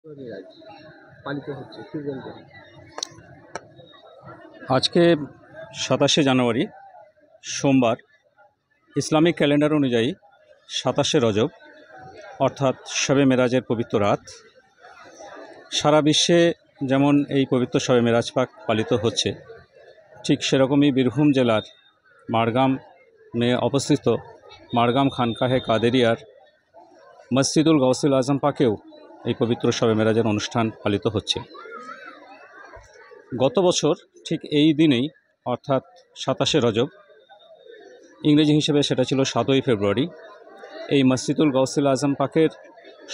মিরাজ পালিত হচ্ছে কি বলবেন? আজকে 27শে জানুয়ারি সোমবার ইসলামিক ক্যালেন্ডার অনুযায়ী 27শে রজব অর্থাৎ শবে মেরাজের পবিত্র রাত। সারা বিশ্বে যেমন এই পবিত্র শবে মেরাজ পাক পালিত হচ্ছে, ঠিক সেরকমই বীরভূম জেলার মাড়গ্রামে অবস্থিত মাড়গ্রাম খানকাহে কাদেরিয়ার মসজিদুল গৌসুল আজম পাকেও এই পবিত্র শবে মেরাজের অনুষ্ঠান পালিত হচ্ছে। গত বছর ঠিক এই দিনেই অর্থাৎ 27শে রজব, ইংরেজি হিসেবে সেটা ছিল 7ই ফেব্রুয়ারি, এই মসজিদুল গৌসুল আজম পাকের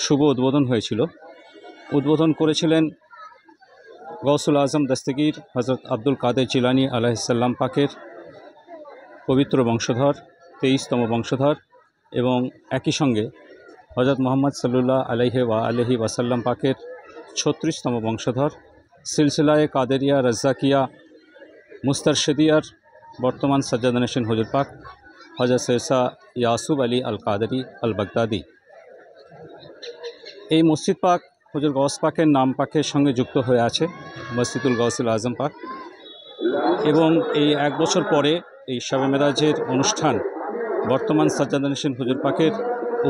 শুভ উদ্বোধন হয়েছিল। উদ্বোধন করেছিলেন গৌসুল আজম দস্তগীর হজরত আব্দুল কাদের জিলানী আলাইহিসসালাম পাকের পবিত্র বংশধর 23তম বংশধর এবং একই সঙ্গে হজরত মোহাম্মদ সাল্লাল্লাহু আলাইহি ওয়াসাল্লাম পাকের 36তম বংশধর সিলসিলায়ে কাদেরিয়া রাজ্জাকিয়া মুস্তারশিদিয়ার বর্তমান সাজ্জাদান নশীন হুজুর পাক হজরত সৈয়দ ইয়াসুব আলী আল কাদেরি আল বাগদাদি। এই মসজিদ পাক হুজুর গৌস পাকের নাম পাকের সঙ্গে যুক্ত হয়ে আছে, মসজিদুল গৌসুল আজম পাক। এবং এই এক বছর পরে এই শবে মেরাজের অনুষ্ঠান বর্তমান সাজ্জাদান নশীন হুজুর পাকের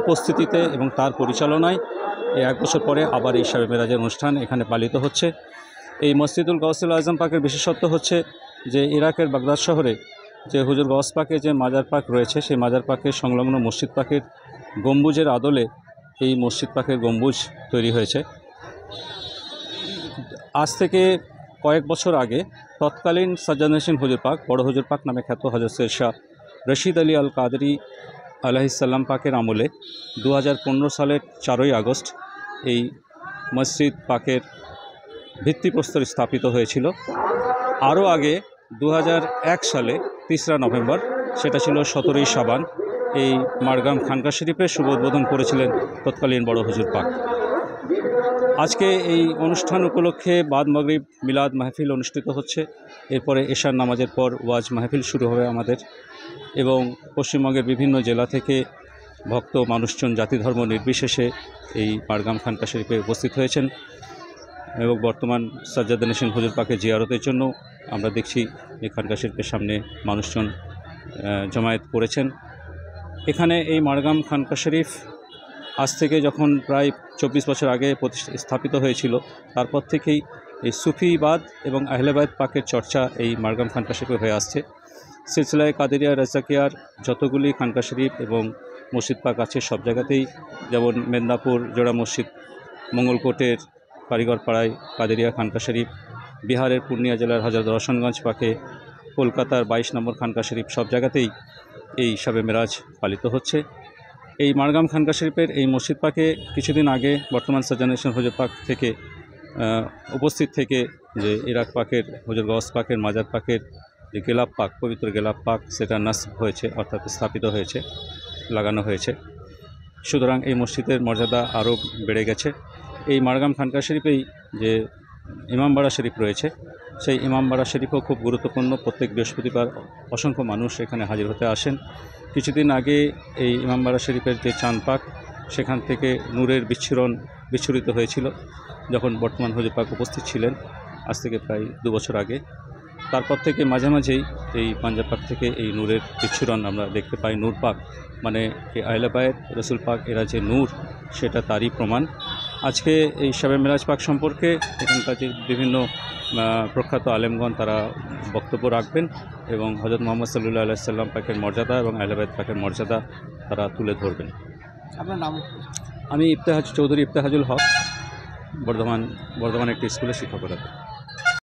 উপস্থিতিতে এবং তার পরিচালনায় এই এক বছর পরে আবার এই শবে মেরাজের অনুষ্ঠান এখানে পালিত হচ্ছে। এই মসজিদুল গৌসুল আজম পাকের বিশেষত্ব হচ্ছে যে ইরাকের বাগদাদ শহরে যে হুজুর গৌস পাকের যে মাজার পাক রয়েছে, সেই মাজার পাকের সংলগ্ন মসজিদ পাকের গম্বুজের আদলে এই মসজিদ পাকের গম্বুজ তৈরি হয়েছে। আজ থেকে কয়েক বছর আগে তৎকালীন সাজ্জাদান নশীন হুজুর পাক, বড় হুজুর পাক নামে খ্যাত হজরত সৈয়দ শাহ রশিদ আলী আল কাদেরি আলাইহিসসালাম পাকের আমলে 2015 সালের 4ই আগস্ট এই মসজিদ পাকের ভিত্তিপ্রস্তর স্থাপিত হয়েছিল। আরও আগে 2001 সালে 3রা নভেম্বর, সেটা ছিল 17ই শাবান, এই মাড়গ্রাম খানকা শরীফের শুভ উদ্বোধন করেছিলেন তৎকালীন বড় হুজুর পাক। আজকে এই অনুষ্ঠান উপলক্ষে বাদ মাগরিব মিলাদ মাহফিল অনুষ্ঠিত হচ্ছে। এরপরে এশার নামাজের পর ওয়াজ মাহফিল শুরু হবে আমাদের। এবং পশ্চিমবঙ্গের বিভিন্ন জেলা থেকে ভক্ত মানুষজন জাতি ধর্ম নির্বিশেষে এই মাড়গ্রাম খানকা শরীফে উপস্থিত হয়েছেন এবং বর্তমান সাজ্জাদান নশীন হুজুর পাকের জিয়ারতের জন্য আমরা দেখছি এই খানকা শরীফের সামনে মানুষজন জমায়েত করেছেন। এখানে এই মাড়গ্রাম খানকা শরীফ আজ থেকে যখন প্রায় 24 বছর আগে স্থাপিত হয়েছিল, তারপর থেকেই এই সুফিবাদ এবং আহলে বায়ত পাকের চর্চা এই মাড়গ্রাম খানকা শরীফে হয়ে আসছে। সিলসিলায়ে কাদেরিয়া রাজ্জাকিয়ার যতগুলি খানকা শরীফ এবং মসজিদ পাক আছে, সব জায়গাতেই, যেমন মেদিনীপুর জোড়া মসজিদ, মঙ্গলকোটের কারিগরপাড়ায় কাদেরিয়া খানকা শরীফ, বিহারের পূর্ণিয়া জেলার হযরত রওশনগঞ্জ পাকে, কলকাতার 22 নম্বর খানকা শরীফ, সব জায়গাতেই এই শবে মেরাজ পালিত হচ্ছে। এই মাড়গ্রাম খানকা শরীফের এই মসজিদ পাকে কিছুদিন আগে বর্তমান সাজ্জাদান নশীন হুজুর পাক থেকে উপস্থিত থেকে যে ইরাক পাকের হুজুর গৌস পাকের মাজার পাকের যে গেলাপ পাক, পবিত্র গেলাপ পাক, সেটা নাসব হয়েছে, অর্থাৎ স্থাপিত হয়েছে, লাগানো হয়েছে। সুতরাং এই মসজিদের মর্যাদা আরও বেড়ে গেছে। এই মাড়গ্রাম খানকা শরীফেই যে ইমামবাড়া শরীফ রয়েছে, সেই ইমামবাড়া শরীফও খুব গুরুত্বপূর্ণ। প্রত্যেক বৃহস্পতিবার অসংখ্য মানুষ এখানে হাজির হতে আসেন। কিছুদিন আগে এই ইমামবাড়া শরীফের যে চাঁদ পাক, সেখান থেকে নূরের বিচ্ছুরিত হয়েছিল যখন বর্তমান হুজুর পাক উপস্থিত ছিলেন, আজ থেকে প্রায় 2 বছর আগে। তারপর থেকে মাঝে মাঝেই এই পাঞ্জাব পাক থেকে এই নূরের বিচ্ছুরণ আমরা দেখতে পাই। নূর পাক মানে এই আহলে বায়ত রসুল পাক এরা যে নূর, সেটা তারই প্রমাণ। আজকে এই শবে মেরাজ পাক সম্পর্কে এখানকার যে বিভিন্ন প্রখ্যাত আলেমগণ তারা বক্তব্য রাখবেন এবং হযরত মুহাম্মদ সাল্লাল্লাহু আলাইহি ওয়াসাল্লাম পাকের মর্যাদা এবং আহলে বায়ত পাকের মর্যাদা তারা তুলে ধরবেন। আপনার নাম? আমি চৌধুরী ইফতেহাজুল হক, বর্ধমান একটি স্কুলে শিক্ষকতা করি।